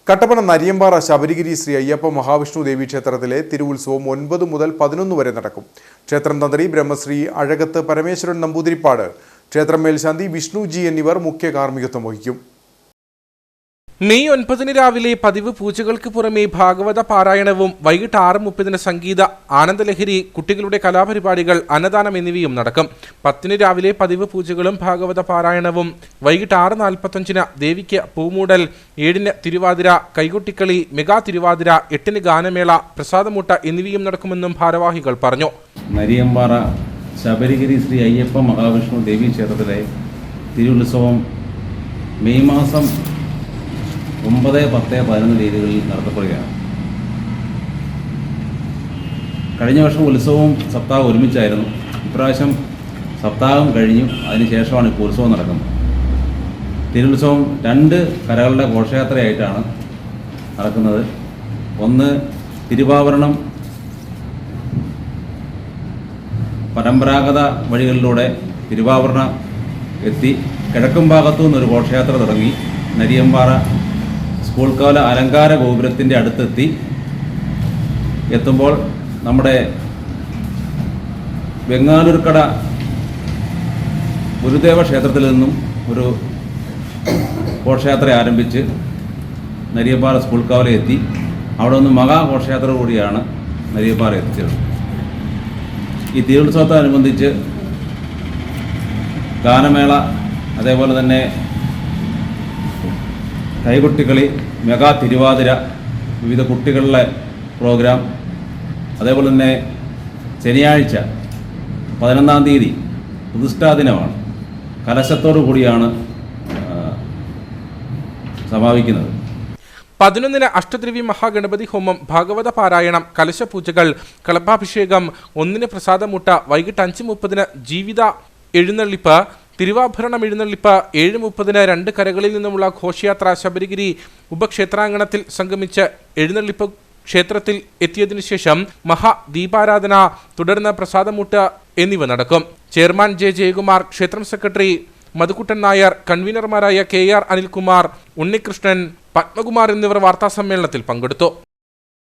കട്ടപ്പന നരിയമ്പാറ ശബരിഗിരി ശ്രീ അയ്യപ്പ മഹാവിഷ്ണു ദേവി ക്ഷേത്രത്തിലെ തിരുവുത്സവം 9 മുതൽ 11 വരെ നടക്കും. ക്ഷേത്രം തന്ത്രി ബ്രഹ്മശ്രീ അഴകത്ത് പരമേശ്വരൻ നമ്പൂതിരിപ്പാട്, ക്ഷേത്രം മേൽശാന്തി വിഷ്ണുജി എന്നിവർ മുഖ്യ കാർമ്മികത്വം വഹിക്കും. മെയ് 9 രാവിലെ പതിവ് പൂജകൾക്ക് പുറമെ ഭാഗവത പാരായണവും വൈകിട്ട് 6:30 സംഗീത ആനന്ദലഹരി, കുട്ടികളുടെ കലാപരിപാടികൾ, അന്നദാനം എന്നിവയും നടക്കും. 10 രാവിലെ പതിവ് പൂജകളും ഭാഗവത പാരായണവും, വൈകിട്ട് 6:45 ദേവിക്ക് പൂമൂടൽ, 7 തിരുവാതിര, കൈകൊട്ടിക്കളി, മെഗാ തിരുവാതിര, 8 ഗാനമേള, പ്രസാദമൂട്ട എന്നിവയും നടക്കുമെന്നും ഭാരവാഹികൾ പറഞ്ഞു. നരിയമ്പാറ ശബരിഗിരി ശ്രീ അയ്യപ്പ മഹാവിഷ്ണു ദേവി ക്ഷേത്രത്തിലെ തിരുവുത്സവം മെയ് മാസം 9, 10, 11 തീയതികളിൽ നടത്തപ്പെടുകയാണ്. കഴിഞ്ഞ വർഷം ഉത്സവവും സപ്താഹം ഒരുമിച്ചായിരുന്നു. ഇപ്രാവശ്യം സപ്താഹം കഴിഞ്ഞു, അതിനുശേഷമാണ് ഇപ്പോൾ ഉത്സവം നടക്കുന്നത്. തിരുവുത്സവം 2 കരകളുടെ ഘോഷയാത്രയായിട്ടാണ് നടക്കുന്നത്. ഒന്ന് തിരുവാഭരണം പരമ്പരാഗത വഴികളിലൂടെ തിരുവാഭരണം എത്തി കിഴക്കും ഭാഗത്തു നിന്നൊരു ഘോഷയാത്ര തുടങ്ങി നരിയമ്പാറ സ്കൂൾ കാല അലങ്കാര ഗോപുരത്തിൻ്റെ അടുത്തെത്തി എത്തുമ്പോൾ നമ്മുടെ വെങ്ങാലൂർക്കട ഗുരുദേവ ക്ഷേത്രത്തിൽ നിന്നും ഒരു ഘോഷയാത്ര ആരംഭിച്ച് നരിയമ്പാറ സ്കൂൾ കാവല എത്തി അവിടെ നിന്ന് മഹാഘോഷയാത്ര കൂടിയാണ് നരിയമ്പാറ എത്തിച്ചത്. ഈ തിരുവുത്സവത്തോടനുബന്ധിച്ച് ഗാനമേള, അതേപോലെ തന്നെ കൈകൊട്ടിക്കളി, മെഗാ തിരുവാതിര, വിവിധ കുട്ടികളുടെ പ്രോഗ്രാം, അതേപോലെ തന്നെ ശനിയാഴ്ച 11 തീയതി പ്രതിഷ്ഠാദിനമാണ്. കലശത്തോടു കൂടിയാണ് സമാപിക്കുന്നത്. 11 അഷ്ടദ്രവ്യ മഹാഗണപതി ഹോമം, ഭാഗവത പാരായണം, കലശപൂജകൾ, കളഭാഭിഷേകം, 1 പ്രസാദമൂട്ട, വൈകിട്ട് 5:30 ജീവിത എഴുന്നള്ളിപ്പ്, തിരുവാഭരണം എഴുന്നള്ളിപ്പ്, 7:30 2 കരകളിൽ നിന്നുമുള്ള ഘോഷയാത്ര ശബരിഗിരി ഉപക്ഷേത്രാങ്കണത്തിൽ സംഗമിച്ച് എഴുന്നള്ളിപ്പ് ക്ഷേത്രത്തിൽ എത്തിയതിനു ശേഷം മഹാദീപാരാധന, തുടർന്ന് പ്രസാദമൂട്ട് എന്നിവ നടക്കും. ചെയർമാൻ ജെ ജയകുമാർ, ക്ഷേത്രം സെക്രട്ടറി മധുക്കുട്ടൻ നായർ, കൺവീനർമാരായ KR അനിൽകുമാർ, ഉണ്ണികൃഷ്ണൻ, പത്മകുമാർ എന്നിവർ വാർത്താസമ്മേളനത്തിൽ പങ്കെടുത്തു.